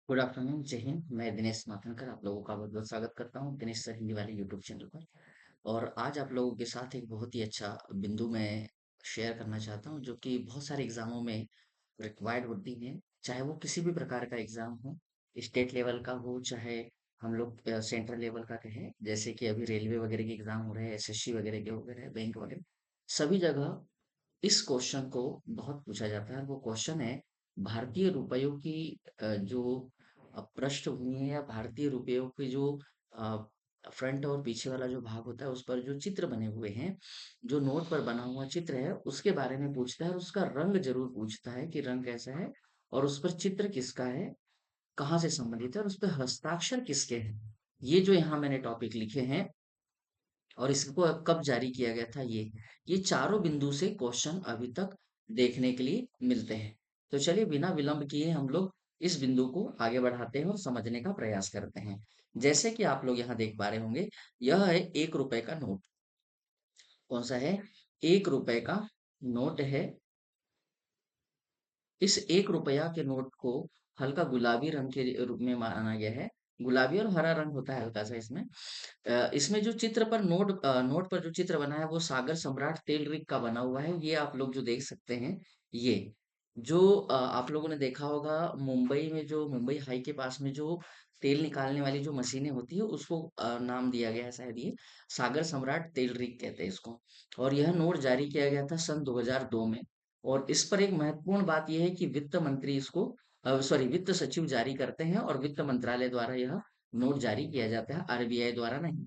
Good afternoon, जय हिंद। मैं दिनेश माथनकर आप लोगों का बहुत बहुत स्वागत करता हूँ दिनेश सर हिंदी वाले यूट्यूब चैनल पर। और आज आप लोगों के साथ एक बहुत ही अच्छा बिंदु मैं शेयर करना चाहता हूँ, जो कि बहुत सारे एग्जामों में रिक्वायर्ड होती है। चाहे वो किसी भी प्रकार का एग्जाम हो, स्टेट लेवल का हो, चाहे हम लोग सेंट्रल लेवल का कहें, जैसे कि अभी रेलवे वगैरह के एग्जाम हो रहे हैं, एसएससी वगैरह के वगैरह, बैंक वगैरह, सभी जगह इस क्वेश्चन को बहुत पूछा जाता है। और वो क्वेश्चन है भारतीय रुपयों की जो पृष्ठभूमि है, या भारतीय रुपयों की जो फ्रंट और पीछे वाला जो भाग होता है, उस पर जो चित्र बने हुए हैं, जो नोट पर बना हुआ चित्र है, उसके बारे में पूछता है। और उसका रंग जरूर पूछता है कि रंग कैसा है, और उस पर चित्र किसका है, कहाँ से संबंधित है, और उस पर हस्ताक्षर किसके हैं। ये जो यहाँ मैंने टॉपिक लिखे हैं और इसको कब जारी किया गया था, ये चारों बिंदु से क्वेश्चन अभी तक देखने के लिए मिलते हैं। तो चलिए बिना विलंब किए हम लोग इस बिंदु को आगे बढ़ाते हैं और समझने का प्रयास करते हैं। जैसे कि आप लोग यहाँ देख पा रहे होंगे, यह है 1 रुपए का नोट। कौन सा है? 1 रुपए का नोट है। इस 1 रुपया के नोट को हल्का गुलाबी रंग के रूप में माना गया है। गुलाबी और हरा रंग होता है हल्का सा इसमें। इसमें जो चित्र पर नोट पर जो चित्र बना है, वो सागर सम्राट तेल रिग का बना हुआ है। ये आप लोग जो देख सकते हैं, ये जो आप लोगों ने देखा होगा, मुंबई में जो मुंबई हाई के पास में जो तेल निकालने वाली जो मशीनें होती है, उसको नाम दिया गया है शायद, ये सागर सम्राट तेल रिग कहते हैं इसको। और यह नोट जारी किया गया था सन 2002 में। और इस पर एक महत्वपूर्ण बात यह है कि वित्त मंत्री इसको सॉरी वित्त सचिव जारी करते हैं, और वित्त मंत्रालय द्वारा यह नोट जारी किया जाता है, आरबीआई द्वारा नहीं।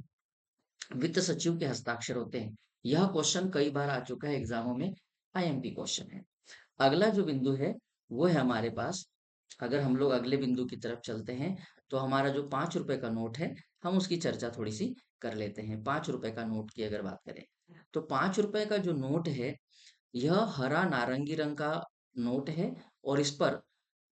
वित्त सचिव के हस्ताक्षर होते हैं। यह क्वेश्चन कई बार आ चुका है एग्जामों में, आईएमपी क्वेश्चन है। अगला जो बिंदु है वो है हमारे पास, अगर हम लोग अगले बिंदु की तरफ चलते हैं, तो हमारा जो 5 रुपए का नोट है, हम उसकी चर्चा थोड़ी सी कर लेते हैं। 5 रुपए का नोट की अगर बात करें, तो 5 रुपए का जो नोट है, यह हरा नारंगी रंग का नोट है। और इस पर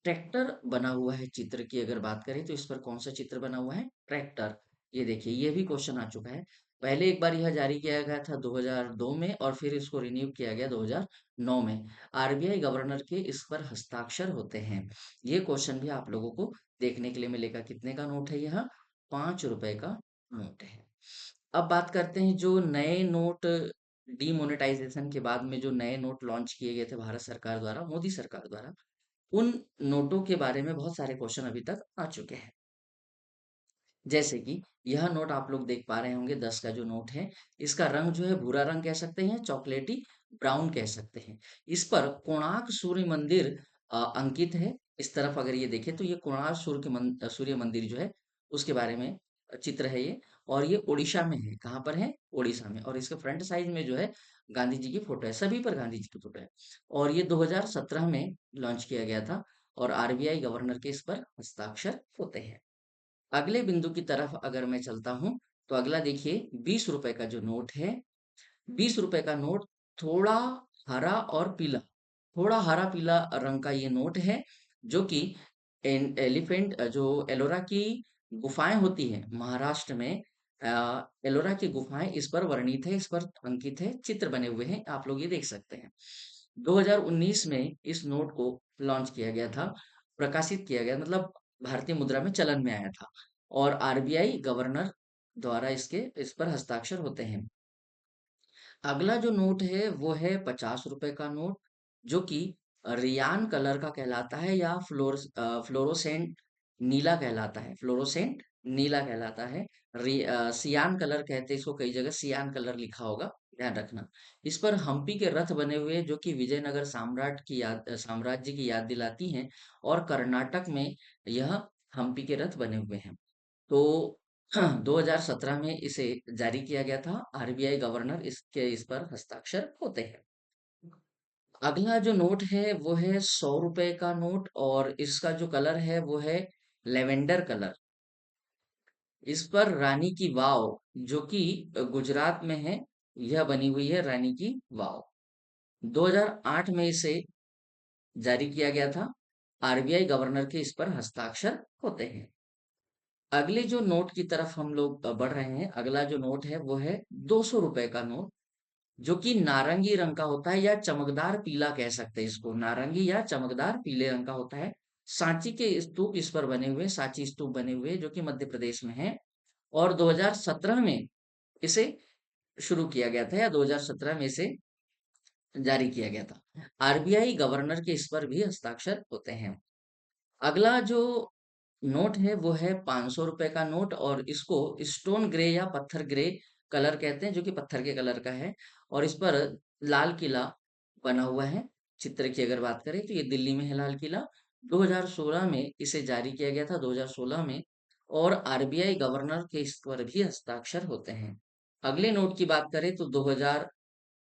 ट्रैक्टर बना हुआ है। चित्र की अगर बात करें, तो इस पर कौन सा चित्र बना हुआ है? ट्रैक्टर। ये देखिए, ये भी क्वेश्चन आ चुका है। पहले एक बार यह जारी किया गया था 2002 में, और फिर इसको रिन्यू किया गया 2009 में। आरबीआई गवर्नर के इस पर हस्ताक्षर होते हैं। ये क्वेश्चन भी आप लोगों को देखने के लिए मिलेगा। कितने का नोट है यह? 5 रुपए का नोट है। अब बात करते हैं जो नए नोट, डीमोनेटाइजेशन के बाद में जो नए नोट लॉन्च किए गए थे भारत सरकार द्वारा, मोदी सरकार द्वारा, उन नोटों के बारे में बहुत सारे क्वेश्चन अभी तक आ चुके हैं। जैसे कि यह नोट आप लोग देख पा रहे होंगे, 10 का जो नोट है, इसका रंग जो है भूरा रंग कह सकते हैं, चॉकलेटी ब्राउन कह सकते हैं। इस पर कोणार्क सूर्य मंदिर अंकित है। इस तरफ अगर ये देखें, तो ये कोणार्क सूर्य मंदिर जो है, उसके बारे में चित्र है ये। और ये उड़ीसा में है। कहाँ पर है? उड़ीसा में। और इसके फ्रंट साइड में जो है, गांधी जी की फोटो है। सभी पर गांधी जी की फोटो है। और ये 2017 में लॉन्च किया गया था। और आरबीआई गवर्नर के इस पर हस्ताक्षर होते हैं। अगले बिंदु की तरफ अगर मैं चलता हूं, तो अगला देखिए, 20 रुपए का जो नोट है, 20 रुपए का नोट थोड़ा हरा और पीला, थोड़ा हरा पीला रंग का ये नोट है। जो कि एलिफेंट, जो एलोरा की गुफाएं होती है महाराष्ट्र में, एलोरा की गुफाएं इस पर वर्णित है, इस पर अंकित है, चित्र बने हुए हैं, आप लोग ये देख सकते हैं। 2019 में इस नोट को लॉन्च किया गया था, प्रकाशित किया गया, मतलब भारतीय मुद्रा में चलन में आया था। और आरबीआई गवर्नर द्वारा इस पर हस्ताक्षर होते हैं। अगला जो नोट है वो है 50 रुपए का नोट, जो कि रियान कलर का कहलाता है, या फ्लोरोसेंट नीला कहलाता है। फ्लोरोसेंट नीला कहलाता है। सियान कलर कहते हैं इसको, कई जगह सियान कलर लिखा होगा, ध्यान रखना। इस पर हम्पी के रथ बने हुए, जो कि विजयनगर साम्राज्य की याद दिलाती हैं। और कर्नाटक में यह हम्पी के रथ बने हुए हैं। तो 2017 में इसे जारी किया गया था। आरबीआई गवर्नर इस पर हस्ताक्षर होते हैं। अगला जो नोट है वो है 100 रुपए का नोट, और इसका जो कलर है वो है लेवेंडर कलर। इस पर रानी की वाव, जो कि गुजरात में है, यह बनी हुई है रानी की वाव। 2008 में इसे जारी किया गया था। आरबीआई गवर्नर के इस पर हस्ताक्षर होते हैं। अगले जो नोट की तरफ हम लोग बढ़ रहे हैं, अगला जो नोट है वो है 200 रुपए का नोट, जो कि नारंगी रंग का होता है, या चमकदार पीला कह सकते हैं इसको, नारंगी या चमकदार पीले रंग का होता है। सांची के स्तूप इस पर बने हुए, सांची स्तूप बने हुए जो कि मध्य प्रदेश में है। और 2017 में इसे शुरू किया गया था, या 2017 में इसे जारी किया गया था। आरबीआई गवर्नर के इस पर भी हस्ताक्षर होते हैं। अगला जो नोट है वो है 500 रुपए का नोट, और इसको स्टोन ग्रे या पत्थर ग्रे कलर कहते हैं, जो कि पत्थर के कलर का है। और इस पर लाल किला बना हुआ है। चित्र की अगर बात करें तो ये दिल्ली में है लाल किला। 2016 में इसे जारी किया गया था, 2016 में। और आरबीआई गवर्नर के इस पर भी हस्ताक्षर होते हैं। अगले नोट की बात करें तो 2000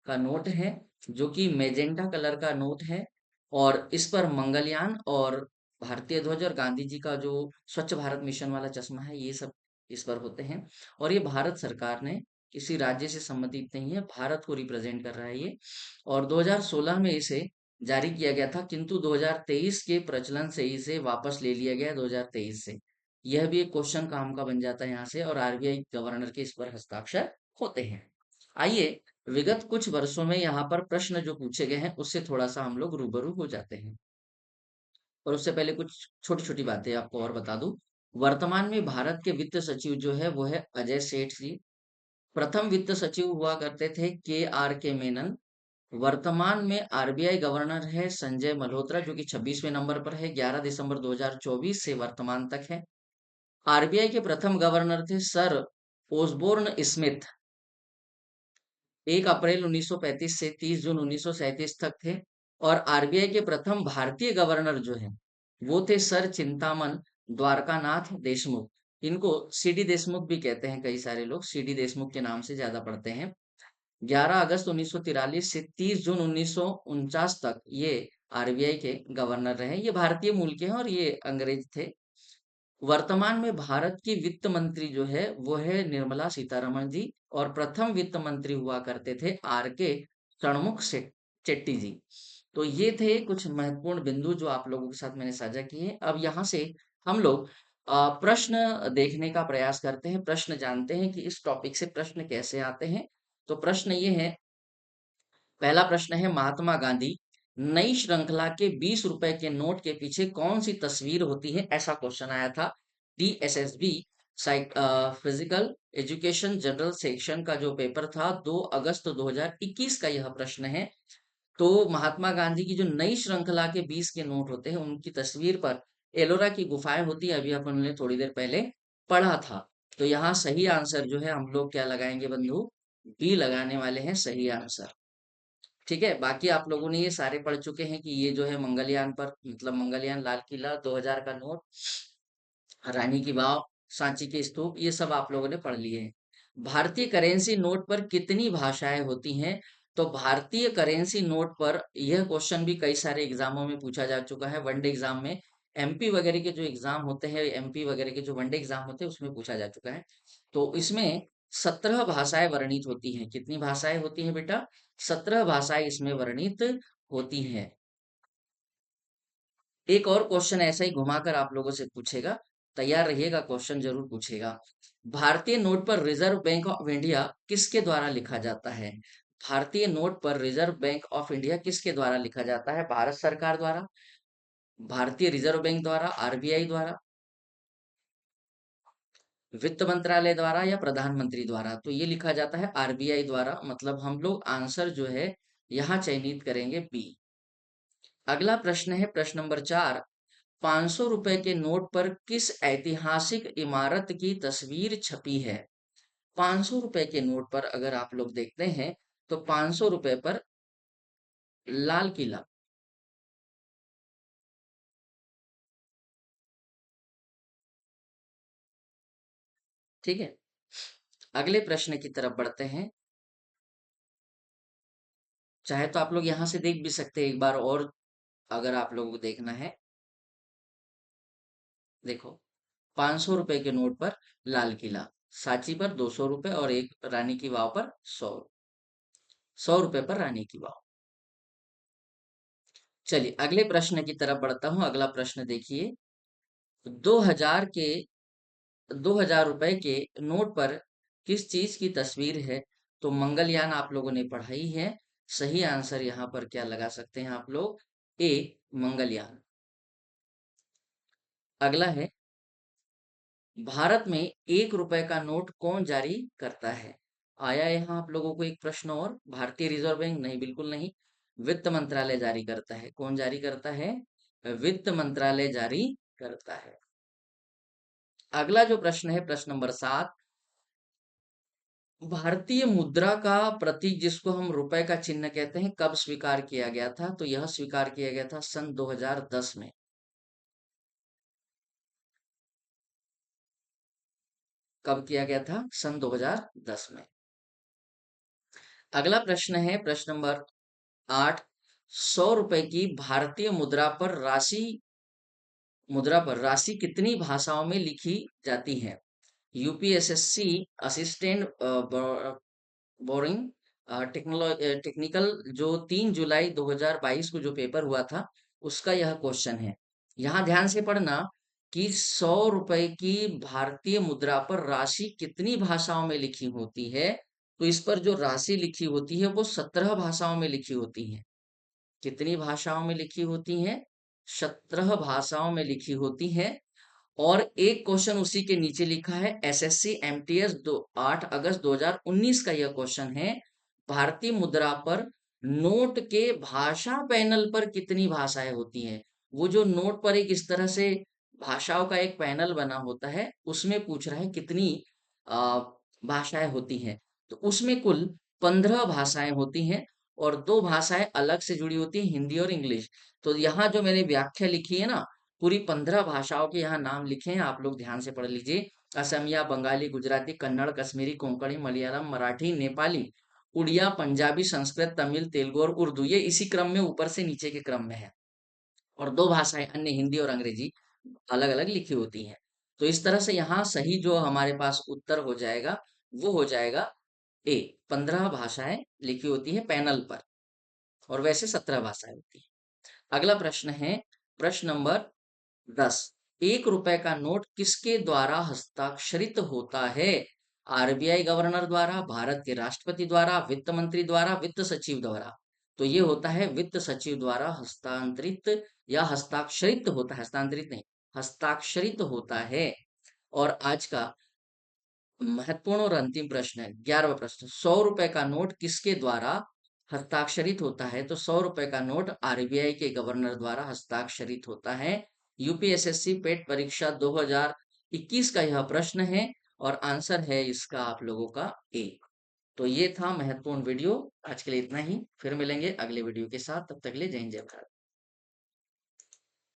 का नोट है, जो कि मैजेंटा कलर का नोट है। और इस पर मंगलयान और भारतीय ध्वज और गांधी जी का जो स्वच्छ भारत मिशन वाला चश्मा है, ये सब इस पर होते हैं। और ये भारत सरकार ने, किसी राज्य से संबंधित नहीं है, भारत को रिप्रेजेंट कर रहा है ये। और 2016 में इसे जारी किया गया था, किंतु 2023 के प्रचलन से इसे वापस ले लिया गया 2023 से। यह भी एक क्वेश्चन काम का बन जाता है यहाँ से, और आरबीआई गवर्नर के इस पर हस्ताक्षर होते हैं। आइए विगत कुछ वर्षों में यहाँ पर प्रश्न जो पूछे गए हैं उससे थोड़ा सा हम लोग रूबरू हो जाते हैं। और उससे पहले कुछ छोटी छोटी बातें आपको और बता दूं। वर्तमान में भारत के वित्त सचिव जो है वो है अजय सेठ जी। प्रथम वित्त सचिव हुआ करते थे के मेनन। वर्तमान में आरबीआई गवर्नर है संजय मल्होत्रा, जो कि 26वें नंबर पर है, 11 दिसंबर 2024 से वर्तमान तक है। आरबीआई के प्रथम गवर्नर थे सर ओसबोर्न स्मिथ, 1 अप्रैल 1935 से 30 जून 1937 तक थे। और आरबीआई के प्रथम भारतीय गवर्नर जो है वो थे सर चिंतामन द्वारकानाथ देशमुख। इनको सीडी देशमुख भी कहते हैं, कई सारे लोग सीडी देशमुख के नाम से ज्यादा पढ़ते हैं। 11 अगस्त 1943 से 30 जून 1949 तक ये आरबीआई के गवर्नर रहे। ये भारतीय मूल के हैं और ये अंग्रेज थे। वर्तमान में भारत की वित्त मंत्री जो है वो है निर्मला सीतारमण जी। और प्रथम वित्त मंत्री हुआ करते थे आर के षणमुख चेट्टी जी। तो ये थे कुछ महत्वपूर्ण बिंदु जो आप लोगों के साथ मैंने साझा किए। अब यहाँ से हम लोग प्रश्न देखने का प्रयास करते हैं, प्रश्न जानते हैं कि इस टॉपिक से प्रश्न कैसे आते हैं। तो प्रश्न ये है, पहला प्रश्न है, महात्मा गांधी नई श्रृंखला के 20 रुपए के नोट के पीछे कौन सी तस्वीर होती है, ऐसा क्वेश्चन आया था। DSSB physical education general section का जो पेपर था 2 अगस्त 2021 का यह प्रश्न है। तो महात्मा गांधी की जो नई श्रृंखला के 20 के नोट होते हैं उनकी तस्वीर पर एलोरा की गुफाएं होती है, अभी अपन ने थोड़ी देर पहले पढ़ा था। तो यहाँ सही आंसर जो है हम लोग क्या लगाएंगे बंधु, बी लगाने वाले हैं सही आंसर। ठीक है, बाकी आप लोगों ने ये सारे पढ़ चुके हैं कि ये जो है मंगलयान पर, मतलब मंगलयान, लाल किला, 2000 का नोट, रानी की वाव, सांची के स्तूप, ये सब आप लोगों ने पढ़ लिए हैं। भारतीय करेंसी नोट पर कितनी भाषाएं होती हैं? तो भारतीय करेंसी नोट पर यह क्वेश्चन भी कई सारे एग्जामों में पूछा जा चुका है। वनडे एग्जाम में, एमपी वगैरह के जो एग्जाम होते हैं, एमपी वगैरह के जो वनडे एग्जाम होते हैं उसमें पूछा जा चुका है। तो इसमें 17 भाषाएं वर्णित होती हैं। कितनी भाषाएं होती हैं बेटा? 17 भाषाएं इसमें वर्णित होती हैं। एक और क्वेश्चन ऐसा ही घुमाकर आप लोगों से पूछेगा, तैयार रहिएगा, क्वेश्चन जरूर पूछेगा। भारतीय नोट पर रिजर्व बैंक ऑफ इंडिया किसके द्वारा लिखा जाता है? भारतीय नोट पर रिजर्व बैंक ऑफ इंडिया किसके द्वारा लिखा जाता है? भारत सरकार द्वारा, भारतीय रिजर्व बैंक द्वारा, आरबीआई द्वारा, वित्त मंत्रालय द्वारा, या प्रधानमंत्री द्वारा? तो ये लिखा जाता है आरबीआई द्वारा। मतलब हम लोग आंसर जो है यहाँ चयनित करेंगे बी। अगला प्रश्न है प्रश्न नंबर 4। 500 रुपए के नोट पर किस ऐतिहासिक इमारत की तस्वीर छपी है? 500 रुपए के नोट पर अगर आप लोग देखते हैं तो 500 रुपए पर लाल किला। ठीक है, अगले प्रश्न की तरफ बढ़ते हैं। चाहे तो आप लोग यहां से देख भी सकते हैं एक बार और, अगर आप लोगों को देखना है। देखो, 500 रुपए के नोट पर लाल किला, सांची पर 200 रुपए, और एक रानी की वाव पर 100, 100 रुपए पर रानी की वाव। चलिए अगले प्रश्न की तरफ बढ़ता हूं। अगला प्रश्न देखिए, 2000 के 2000 रुपए के नोट पर किस चीज की तस्वीर है? तो मंगलयान आप लोगों ने पढ़ाई है। सही आंसर यहाँ पर क्या लगा सकते हैं आप लोग? ए, मंगलयान। अगला है, भारत में 1 रुपए का नोट कौन जारी करता है? आया यहाँ आप लोगों को एक प्रश्न और, भारतीय रिजर्व बैंक नहीं, बिल्कुल नहीं, वित्त मंत्रालय जारी करता है। कौन जारी करता है? वित्त मंत्रालय जारी करता है। अगला जो प्रश्न है, प्रश्न नंबर 7, भारतीय मुद्रा का प्रतीक जिसको हम रुपए का चिन्ह कहते हैं, कब स्वीकार किया गया था? तो यह स्वीकार किया गया था सन 2010 में। कब किया गया था? सन 2010 में। अगला प्रश्न है, प्रश्न नंबर 8, 100 रुपए की भारतीय मुद्रा पर राशि कितनी भाषाओं में लिखी जाती है? यूपीएसएससी असिस्टेंट बोरिंग टेक्निकल जो 3 जुलाई 2022 को जो पेपर हुआ था, उसका यह क्वेश्चन है। यहाँ ध्यान से पढ़ना कि 100 रुपए की भारतीय मुद्रा पर राशि कितनी भाषाओं में लिखी होती है। तो इस पर जो राशि लिखी होती है वो 17 भाषाओं में लिखी होती है। कितनी भाषाओं में लिखी होती है? 17 भाषाओं में लिखी होती है। और एक क्वेश्चन उसी के नीचे लिखा है, एसएससी एमटीएस 8 अगस्त 2019 का यह क्वेश्चन है, भारतीय मुद्रा पर नोट के भाषा पैनल पर कितनी भाषाएं होती हैं? वो जो नोट पर एक इस तरह से भाषाओं का एक पैनल बना होता है, उसमें पूछ रहा है कितनी आ, भाषाएं होती हैं। तो उसमें कुल 15 भाषाएं होती हैं, और 2 भाषाएं अलग से जुड़ी होती हैं, हिंदी और इंग्लिश। तो यहाँ जो मैंने व्याख्या लिखी है ना, पूरी 15 भाषाओं के यहाँ नाम लिखे हैं, आप लोग ध्यान से पढ़ लीजिए। असमिया, बंगाली, गुजराती, कन्नड़, कश्मीरी, कोंकणी, मलयालम, मराठी, नेपाली, उड़िया, पंजाबी, संस्कृत, तमिल, तेलुगु और उर्दू, ये इसी क्रम में ऊपर से नीचे के क्रम में है। और 2 भाषाएं अन्य हिंदी और अंग्रेजी अलग अलग लिखी होती हैं। तो इस तरह से यहाँ सही जो हमारे पास उत्तर हो जाएगा, वो हो जाएगा ए, 15 भाषाएं लिखी होती है पैनल पर, और वैसे 17 भाषाएं होती हैं। अगला प्रश्न है, प्रश्न नंबर 10, 1 रुपए का नोट किसके द्वारा हस्ताक्षरित होता है? आरबीआई गवर्नर द्वारा, भारत के राष्ट्रपति द्वारा, वित्त मंत्री द्वारा, वित्त सचिव द्वारा। तो ये होता है वित्त सचिव द्वारा हस्तांतरित या हस्ताक्षरित होता है, हस्तांतरित नहीं, हस्ताक्षरित होता है। और आज का महत्वपूर्ण और अंतिम प्रश्न है, 11वां प्रश्न, 100 रुपए का नोट किसके द्वारा हस्ताक्षरित होता है? तो 100 रुपए का नोट आरबीआई के गवर्नर द्वारा हस्ताक्षरित होता है। यूपीएसएससी पेट परीक्षा 2021 का यह प्रश्न है, और आंसर है इसका आप लोगों का ए। तो ये था महत्वपूर्ण वीडियो, आज के लिए इतना ही, फिर मिलेंगे अगले वीडियो के साथ, तब तक के लिए जय हिंद जय भारत।